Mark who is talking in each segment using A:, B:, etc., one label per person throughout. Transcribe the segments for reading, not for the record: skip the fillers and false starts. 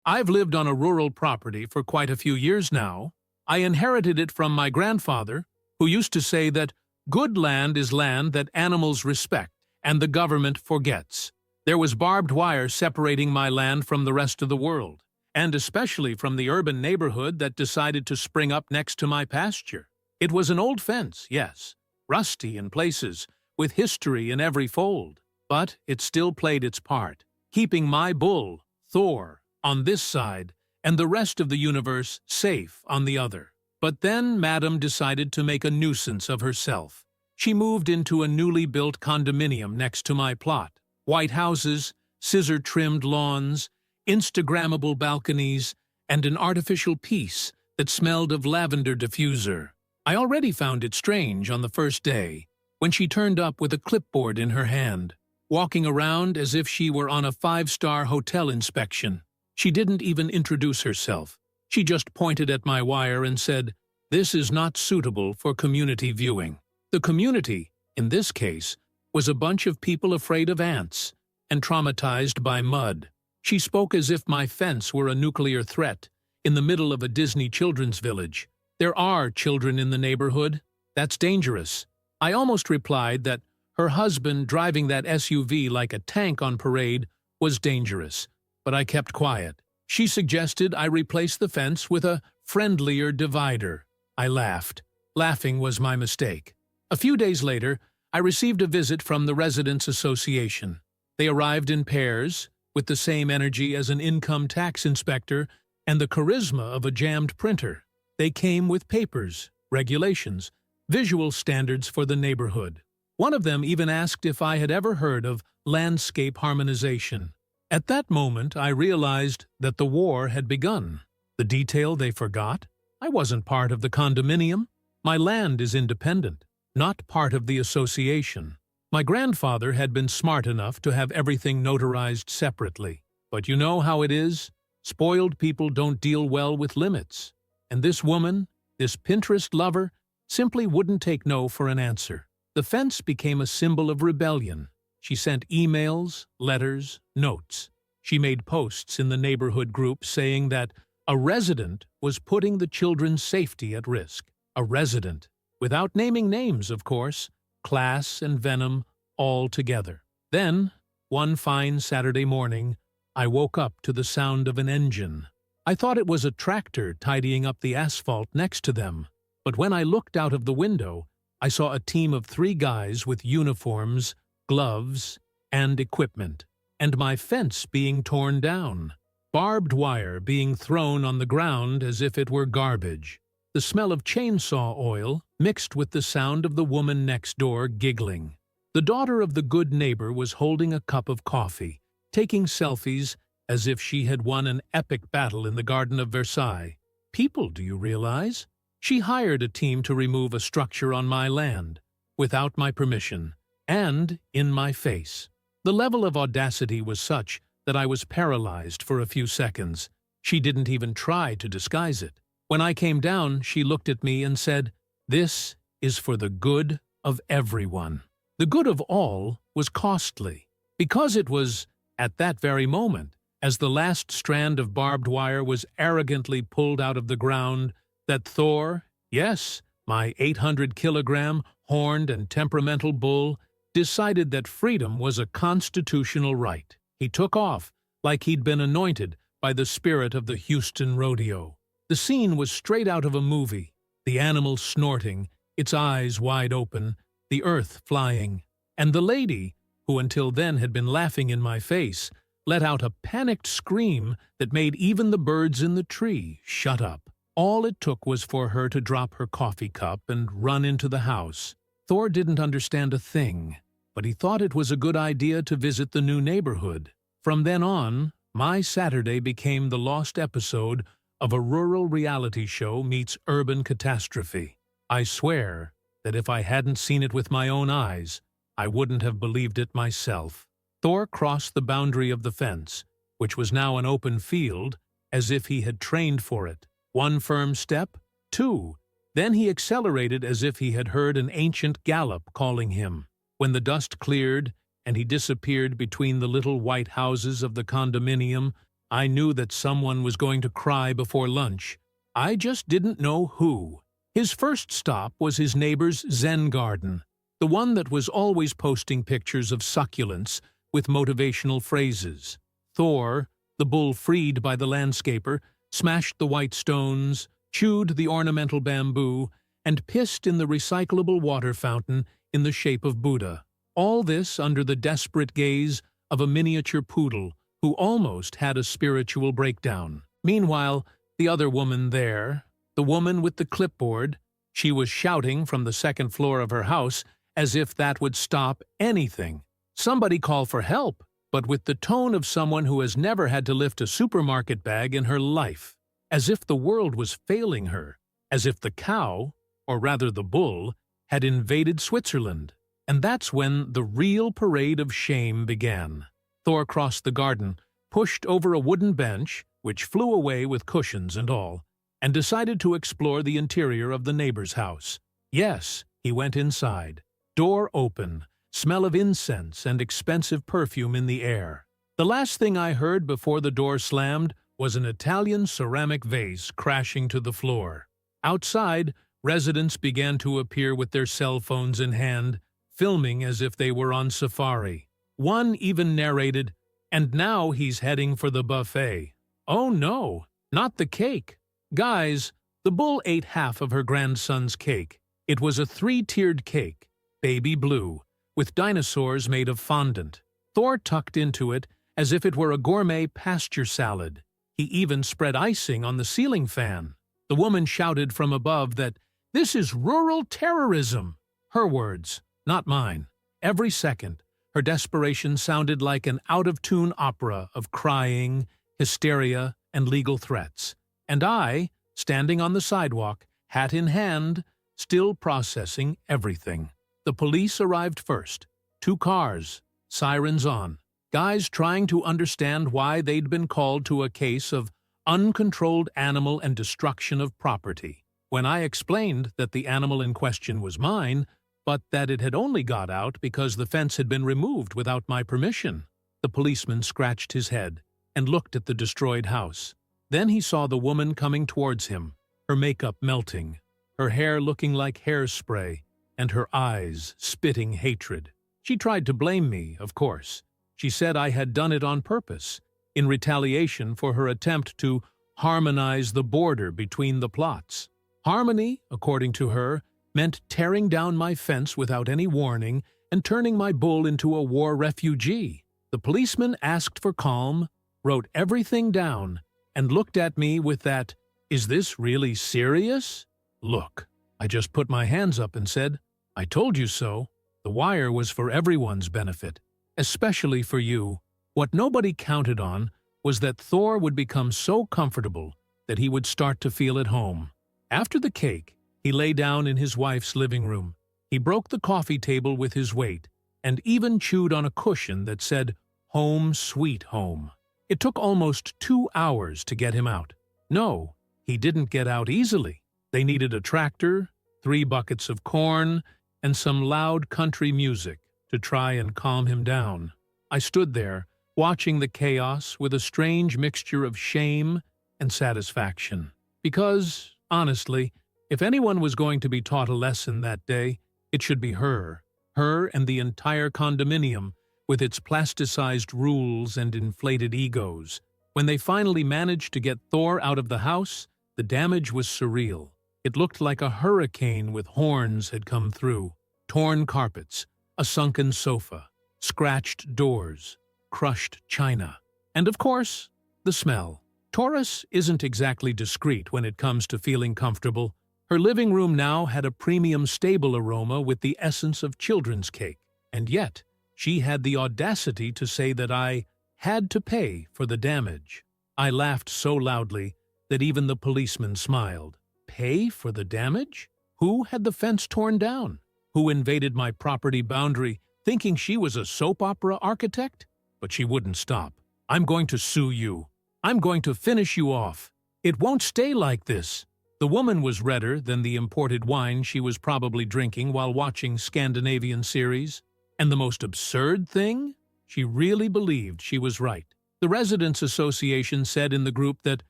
A: I've lived on a rural property for quite a few years now. I inherited it from my grandfather, who used to say that good land is land that animals respect and the government forgets. There was barbed wire separating my land from the rest of the world, and especially from the urban neighborhood that decided to spring up next to my pasture. It was an old fence, yes, rusty in places, with history in every fold, but it still played its part, keeping my bull, Thor, on this side and the rest of the universe safe on the other. But then Madam decided to make a nuisance of herself. She moved into a newly built condominium next to my plot. White houses, scissor-trimmed lawns, Instagrammable balconies, and an artificial peace that smelled of lavender diffuser. I already found it strange on the first day, when she turned up with a clipboard in her hand, walking around as if she were on a five-star hotel inspection. She didn't even introduce herself. She just pointed at my wire and said, "This is not suitable for community viewing." The community, in this case, was a bunch of people afraid of ants and traumatized by mud. She spoke as if my fence were a nuclear threat in the middle of a Disney children's village. There are children in the neighborhood. That's dangerous. I almost replied that her husband driving that SUV like a tank on parade was dangerous, but I kept quiet. She suggested I replace the fence with a friendlier divider. I laughed. Laughing was my mistake. A few days later, I received a visit from the Residents Association. They arrived in pairs, with the same energy as an income tax inspector and the charisma of a jammed printer. They came with papers, regulations, visual standards for the neighborhood. One of them even asked if I had ever heard of landscape harmonization. At that moment, I realized that the war had begun. The detail they forgot? I wasn't part of the condominium. My land is independent, not part of the association. My grandfather had been smart enough to have everything notarized separately. But you know how it is? Spoiled people don't deal well with limits. And this woman, this Pinterest lover, simply wouldn't take no for an answer. The fence became a symbol of rebellion. She sent emails, letters, notes. She made posts in the neighborhood group saying that a resident was putting the children's safety at risk. A resident. Without naming names, of course. Class and venom all together. Then, one fine Saturday morning, I woke up to the sound of an engine. I thought it was a tractor tidying up the asphalt next to them. But when I looked out of the window, I saw a team of 3 guys with uniforms, gloves, and equipment, and my fence being torn down, barbed wire being thrown on the ground as if it were garbage, the smell of chainsaw oil mixed with the sound of the woman next door giggling. The daughter of the good neighbor was holding a cup of coffee, taking selfies as if she had won an epic battle in the Garden of Versailles. People, do you realize? She hired a team to remove a structure on my land, without my permission, and in my face. The level of audacity was such that I was paralyzed for a few seconds. She didn't even try to disguise it. When I came down, she looked at me and said, "This is for the good of everyone." The good of all was costly, because it was, at that very moment, as the last strand of barbed wire was arrogantly pulled out of the ground, that Thor, yes, my 800-kilogram, horned and temperamental bull, decided that freedom was a constitutional right. He took off like he'd been anointed by the spirit of the Houston rodeo. The scene was straight out of a movie, the animal snorting, its eyes wide open, the earth flying, and the lady, who until then had been laughing in my face, let out a panicked scream that made even the birds in the tree shut up. All it took was for her to drop her coffee cup and run into the house. Thor didn't understand a thing, but he thought it was a good idea to visit the new neighborhood. From then on, my Saturday became the lost episode of a rural reality show meets urban catastrophe. I swear that if I hadn't seen it with my own eyes, I wouldn't have believed it myself. Thor crossed the boundary of the fence, which was now an open field, as if he had trained for it. 1 firm step, 2. Then he accelerated as if he had heard an ancient gallop calling him. When the dust cleared and he disappeared between the little white houses of the condominium, I knew that someone was going to cry before lunch. I just didn't know who. His first stop was his neighbor's Zen garden, the one that was always posting pictures of succulents with motivational phrases. Thor, the bull freed by the landscaper, smashed the white stones, chewed the ornamental bamboo, and pissed in the recyclable water fountain in the shape of Buddha. All this under the desperate gaze of a miniature poodle who almost had a spiritual breakdown. Meanwhile, the other woman there, the woman with the clipboard, she was shouting from the second floor of her house as if that would stop anything. Somebody call for help, but with the tone of someone who has never had to lift a supermarket bag in her life, as if the world was failing her, as if the cow, or rather the bull, had invaded Switzerland. And that's when the real parade of shame began. Thor crossed the garden, pushed over a wooden bench, which flew away with cushions and all, and decided to explore the interior of the neighbor's house. Yes, he went inside. Door open, smell of incense and expensive perfume in the air. The last thing I heard before the door slammed was an Italian ceramic vase crashing to the floor. Outside, residents began to appear with their cell phones in hand, filming as if they were on safari. One even narrated, "And now he's heading for the buffet." Oh no, not the cake. Guys, the bull ate half of her grandson's cake. It was a 3-tiered cake, baby blue, with dinosaurs made of fondant. Thor tucked into it as if it were a gourmet pasture salad. He even spread icing on the ceiling fan. The woman shouted from above that, "This is rural terrorism." Her words, not mine. Every second, her desperation sounded like an out-of-tune opera of crying, hysteria, and legal threats. And I, standing on the sidewalk, hat in hand, still processing everything. The police arrived first. 2 cars, sirens on. Guys trying to understand why they'd been called to a case of uncontrolled animal and destruction of property. When I explained that the animal in question was mine, but that it had only got out because the fence had been removed without my permission, the policeman scratched his head and looked at the destroyed house. Then he saw the woman coming towards him, her makeup melting, her hair looking like hairspray, and her eyes spitting hatred. She tried to blame me, of course. She said I had done it on purpose, in retaliation for her attempt to harmonize the border between the plots. Harmony, according to her, meant tearing down my fence without any warning and turning my bull into a war refugee. The policeman asked for calm, wrote everything down, and looked at me with that, "Is this really serious?" look. I just put my hands up and said, "I told you so." The wire was for everyone's benefit, especially for you. What nobody counted on was that Thor would become so comfortable that he would start to feel at home. After the cake, he lay down in his wife's living room. He broke the coffee table with his weight and even chewed on a cushion that said, "Home Sweet Home." It took almost 2 hours to get him out. No, he didn't get out easily. They needed a tractor, 3 buckets of corn, and some loud country music to try and calm him down. I stood there, watching the chaos with a strange mixture of shame and satisfaction. Because, honestly, if anyone was going to be taught a lesson that day, it should be her. Her and the entire condominium, with its plasticized rules and inflated egos. When they finally managed to get Thor out of the house, the damage was surreal. It looked like a hurricane with horns had come through. Torn carpets, a sunken sofa, scratched doors, crushed china. And of course, the smell. Taurus isn't exactly discreet when it comes to feeling comfortable. Her living room now had a premium stable aroma with the essence of children's cake. And yet, she had the audacity to say that I had to pay for the damage. I laughed so loudly that even the policeman smiled. Pay for the damage? Who had the fence torn down? Who invaded my property boundary thinking she was a soap opera architect? But she wouldn't stop. "I'm going to sue you. I'm going to finish you off. It won't stay like this." The woman was redder than the imported wine she was probably drinking while watching Scandinavian series. And the most absurd thing? She really believed she was right. The Residents Association said in the group that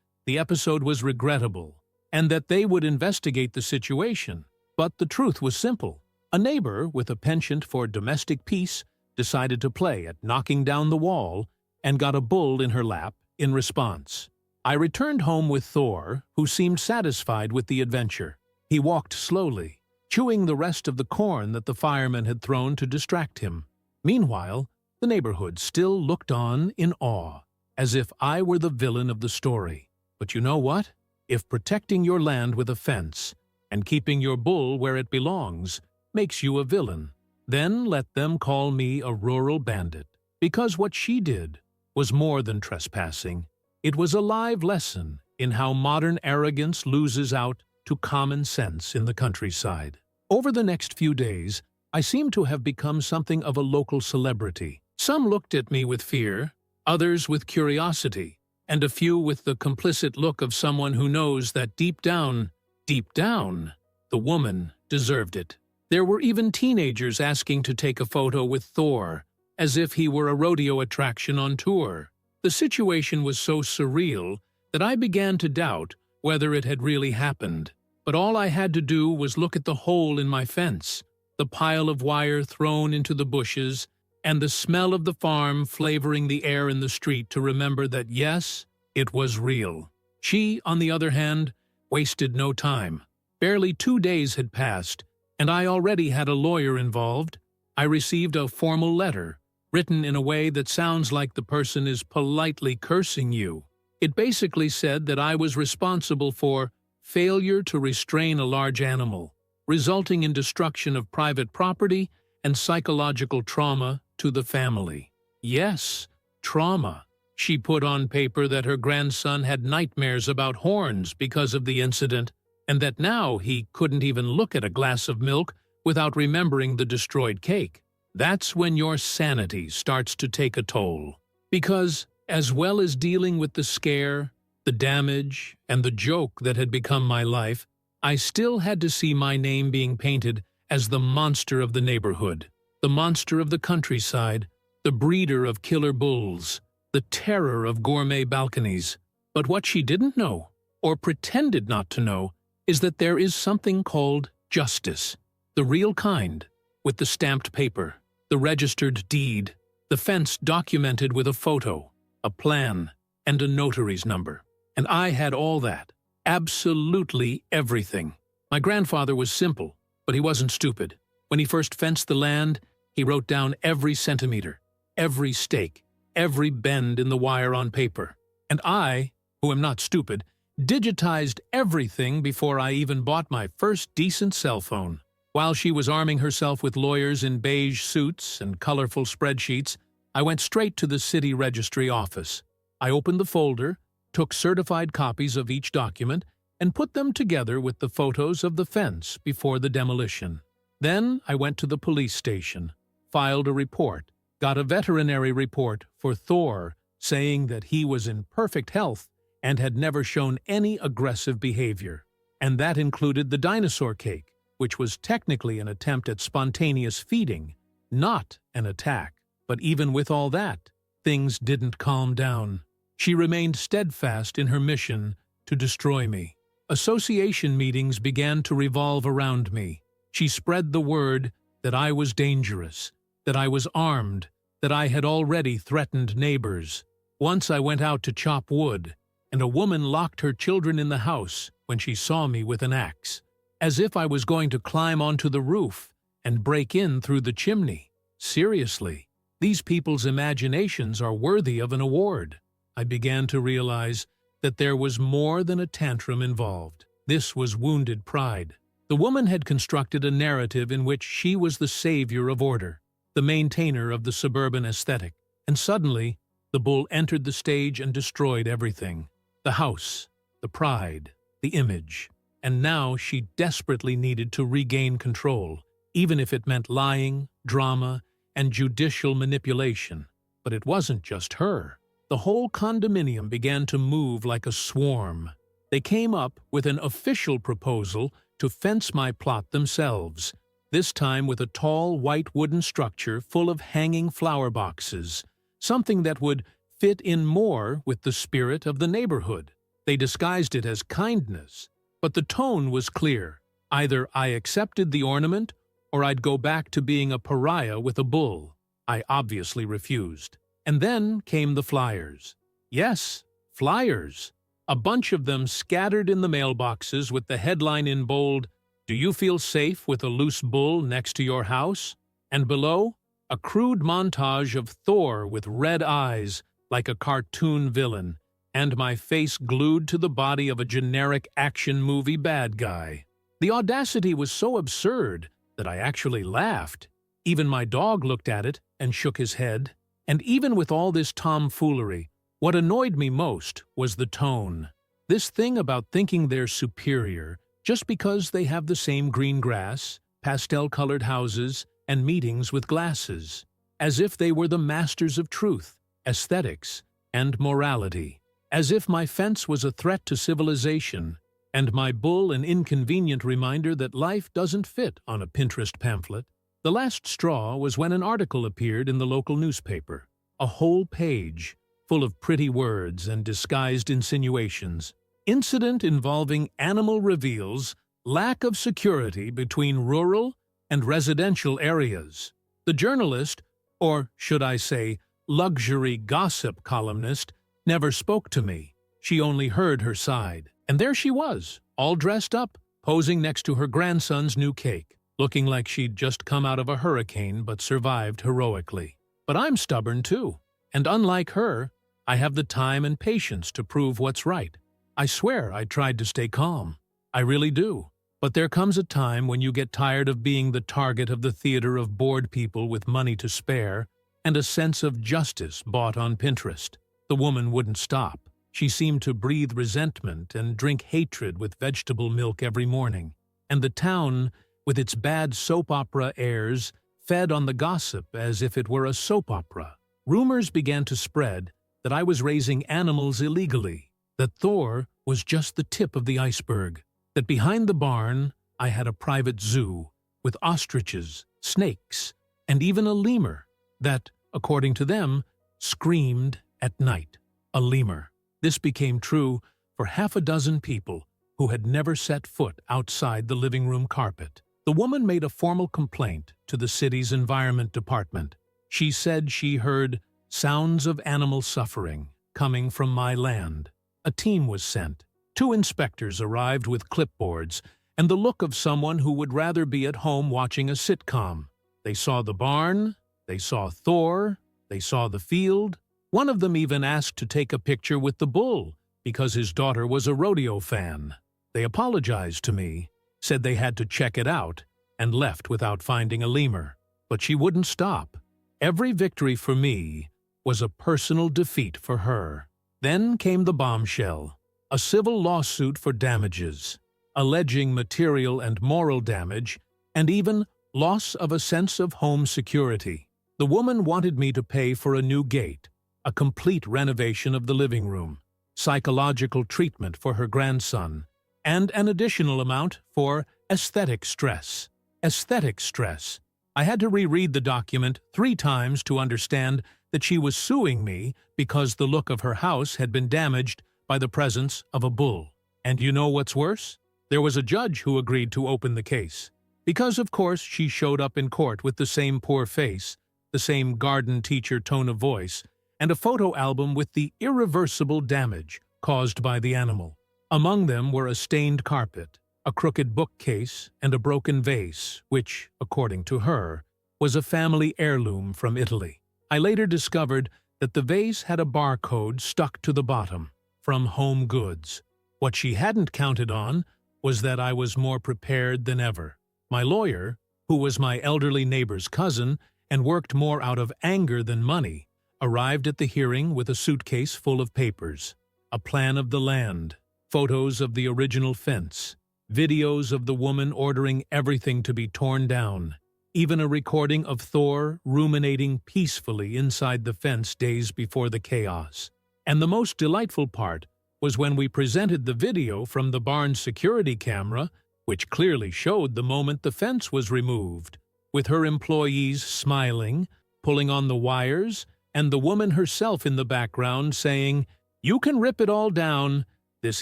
A: the episode was regrettable and that they would investigate the situation. But the truth was simple. A neighbor with a penchant for domestic peace decided to play at knocking down the wall and got a bull in her lap in response. I returned home with Thor, who seemed satisfied with the adventure. He walked slowly, chewing the rest of the corn that the firemen had thrown to distract him. Meanwhile, the neighborhood still looked on in awe, as if I were the villain of the story. But you know what? If protecting your land with a fence and keeping your bull where it belongs makes you a villain, then let them call me a rural bandit. Because what she did was more than trespassing. It was a live lesson in how modern arrogance loses out to common sense in the countryside. Over the next few days, I seemed to have become something of a local celebrity. Some looked at me with fear, others with curiosity, and a few with the complicit look of someone who knows that deep down, the woman deserved it. There were even teenagers asking to take a photo with Thor, as if he were a rodeo attraction on tour. The situation was so surreal that I began to doubt whether it had really happened. But all I had to do was look at the hole in my fence, the pile of wire thrown into the bushes, and the smell of the farm flavoring the air in the street to remember that yes, it was real. She, on the other hand, wasted no time. Barely 2 days had passed, and I already had a lawyer involved. I received a formal letter, written in a way that sounds like the person is politely cursing you. It basically said that I was responsible for failure to restrain a large animal, resulting in destruction of private property and psychological trauma to the family. Yes, trauma. She put on paper that her grandson had nightmares about horns because of the incident, and that now he couldn't even look at a glass of milk without remembering the destroyed cake. That's when your sanity starts to take a toll. Because, as well as dealing with the scare, the damage, and the joke that had become my life, I still had to see my name being painted as the monster of the neighborhood, the monster of the countryside, the breeder of killer bulls, the terror of gourmet balconies. But what she didn't know, or pretended not to know, is that there is something called justice, the real kind, with the stamped paper, the registered deed, the fence documented with a photo, a plan, and a notary's number. And I had all that. Absolutely everything. My grandfather was simple, but he wasn't stupid. When he first fenced the land, he wrote down every centimeter, every stake, every bend in the wire on paper. And I, who am not stupid, digitized everything before I even bought my first decent cell phone. While she was arming herself with lawyers in beige suits and colorful spreadsheets, I went straight to the city registry office. I opened the folder, took certified copies of each document, and put them together with the photos of the fence before the demolition. Then I went to the police station, filed a report, got a veterinary report for Thor saying that he was in perfect health and had never shown any aggressive behavior. And that included the dinosaur cake, which was technically an attempt at spontaneous feeding, not an attack. But even with all that, things didn't calm down. She remained steadfast in her mission to destroy me. Association meetings began to revolve around me. She spread the word that I was dangerous, that I was armed, that I had already threatened neighbors. Once I went out to chop wood, and a woman locked her children in the house when she saw me with an axe, as if I was going to climb onto the roof and break in through the chimney. Seriously, these people's imaginations are worthy of an award. I began to realize that there was more than a tantrum involved. This was wounded pride. The woman had constructed a narrative in which she was the savior of order, the maintainer of the suburban aesthetic, and suddenly the bull entered the stage and destroyed everything. The house, the pride, the image. And now she desperately needed to regain control, even if it meant lying, drama, and judicial manipulation. But it wasn't just her. The whole condominium began to move like a swarm. They came up with an official proposal to fence my plot themselves, this time with a tall white wooden structure full of hanging flower boxes, something that would fit in more with the spirit of the neighborhood. They disguised it as kindness, but the tone was clear. Either I accepted the ornament, or I'd go back to being a pariah with a bull. I obviously refused. And then came the flyers. Yes, flyers. A bunch of them scattered in the mailboxes with the headline in bold, "Do you feel safe with a loose bull next to your house?" And below, a crude montage of Thor with red eyes like a cartoon villain, and my face glued to the body of a generic action movie bad guy. The audacity was so absurd that I actually laughed. Even my dog looked at it and shook his head. And even with all this tomfoolery, what annoyed me most was the tone. This thing about thinking they're superior just because they have the same green grass, pastel-colored houses, and meetings with glasses, as if they were the masters of truth, aesthetics, and morality, as if my fence was a threat to civilization, and my bull an inconvenient reminder that life doesn't fit on a Pinterest pamphlet. The last straw was when an article appeared in the local newspaper, a whole page full of pretty words and disguised insinuations. Incident involving animal reveals lack of security between rural and residential areas. The journalist, or should I say, luxury gossip columnist, never spoke to me. She only heard her side. And there she was, all dressed up, posing next to her grandson's new cake, looking like she'd just come out of a hurricane but survived heroically. But I'm stubborn too, and unlike her, I have the time and patience to prove what's right. I swear I tried to stay calm. I really do. But there comes a time when you get tired of being the target of the theater of bored people with money to spare and a sense of justice bought on Pinterest. The woman wouldn't stop. She seemed to breathe resentment and drink hatred with vegetable milk every morning. And the town, with its bad soap opera airs, fed on the gossip as if it were a soap opera. Rumors began to spread that I was raising animals illegally, that Thor was just the tip of the iceberg, that behind the barn I had a private zoo with ostriches, snakes, and even a lemur that, according to them, screamed at night. A lemur. This became true for half a dozen people who had never set foot outside the living room carpet. The woman made a formal complaint to the city's environment department. She said she heard sounds of animal suffering coming from my land. A team was sent. 2 inspectors arrived with clipboards and the look of someone who would rather be at home watching a sitcom. They saw the barn, they saw Thor, they saw the field. One of them even asked to take a picture with the bull because his daughter was a rodeo fan. They apologized to me, said they had to check it out, and left without finding a lemur. But she wouldn't stop. Every victory for me was a personal defeat for her. Then came the bombshell, a civil lawsuit for damages, alleging material and moral damage, and even loss of a sense of home security. The woman wanted me to pay for a new gate, a complete renovation of the living room, psychological treatment for her grandson, and an additional amount for aesthetic stress. Aesthetic stress. I had to reread the document 3 times to understand that she was suing me because the look of her house had been damaged by the presence of a bull. And you know what's worse? There was a judge who agreed to open the case. Because, of course, she showed up in court with the same poor face, the same garden teacher tone of voice, and a photo album with the irreversible damage caused by the animal. Among them were a stained carpet, a crooked bookcase, and a broken vase, which, according to her, was a family heirloom from Italy. I later discovered that the vase had a barcode stuck to the bottom, from Home Goods. What she hadn't counted on was that I was more prepared than ever. My lawyer, who was my elderly neighbor's cousin and worked more out of anger than money, arrived at the hearing with a suitcase full of papers, a plan of the land, photos of the original fence, videos of the woman ordering everything to be torn down, even a recording of Thor ruminating peacefully inside the fence days before the chaos. And the most delightful part was when we presented the video from the barn's security camera, which clearly showed the moment the fence was removed, with her employees smiling, pulling on the wires, and the woman herself in the background saying, "You can rip it all down. This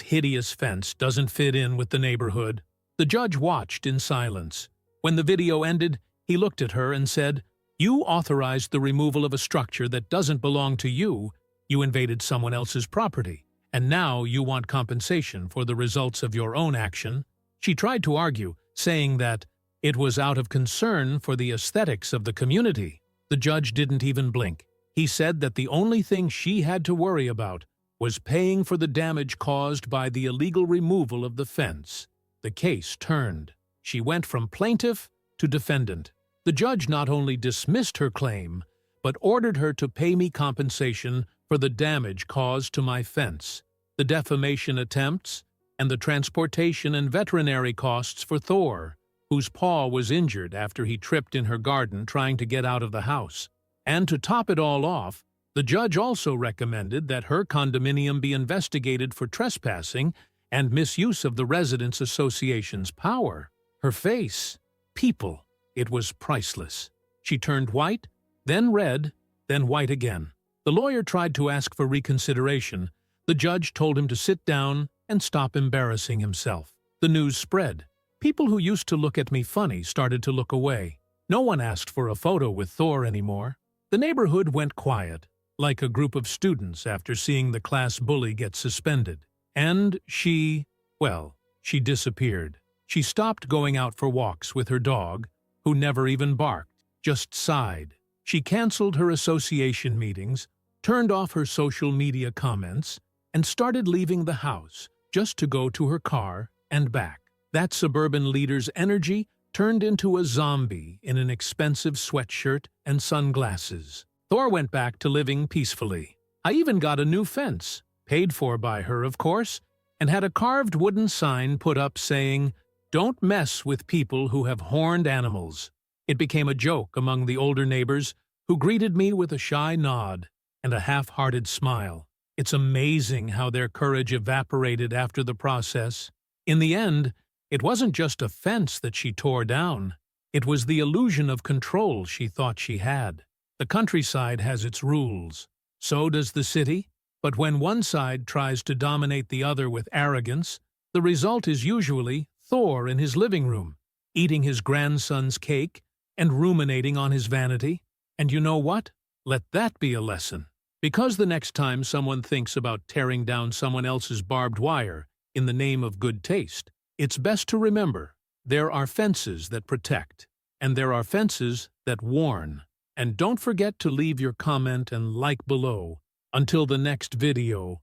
A: hideous fence doesn't fit in with the neighborhood." The judge watched in silence. When the video ended, he looked at her and said, "You authorized the removal of a structure that doesn't belong to you. You invaded someone else's property, and now you want compensation for the results of your own action." She tried to argue, saying that it was out of concern for the aesthetics of the community. The judge didn't even blink. He said that the only thing she had to worry about was paying for the damage caused by the illegal removal of the fence. The case turned. She went from plaintiff to defendant. The judge not only dismissed her claim, but ordered her to pay me compensation for the damage caused to my fence, the defamation attempts, and the transportation and veterinary costs for Thor, whose paw was injured after he tripped in her garden trying to get out of the house. And to top it all off, the judge also recommended that her condominium be investigated for trespassing and misuse of the Residents Association's power. Her face, people, it was priceless. She turned white, then red, then white again. The lawyer tried to ask for reconsideration. The judge told him to sit down and stop embarrassing himself. The news spread. People who used to look at me funny started to look away. No one asked for a photo with Thor anymore. The neighborhood went quiet, like a group of students after seeing the class bully get suspended. And she disappeared. She stopped going out for walks with her dog, who never even barked, just sighed. She canceled her association meetings, turned off her social media comments, and started leaving the house just to go to her car and back. That suburban leader's energy turned into a zombie in an expensive sweatshirt and sunglasses. Thor went back to living peacefully. I even got a new fence, paid for by her, of course, and had a carved wooden sign put up saying, "Don't mess with people who have horned animals." It became a joke among the older neighbors, who greeted me with a shy nod and a half-hearted smile. It's amazing how their courage evaporated after the process. In the end, it wasn't just a fence that she tore down. It was the illusion of control she thought she had. The countryside has its rules. So does the city. But when one side tries to dominate the other with arrogance, the result is usually Thor in his living room, eating his grandson's cake and ruminating on his vanity. And you know what? Let that be a lesson. Because the next time someone thinks about tearing down someone else's barbed wire in the name of good taste, it's best to remember there are fences that protect, and there are fences that warn. And don't forget to leave your comment and like below. Until the next video,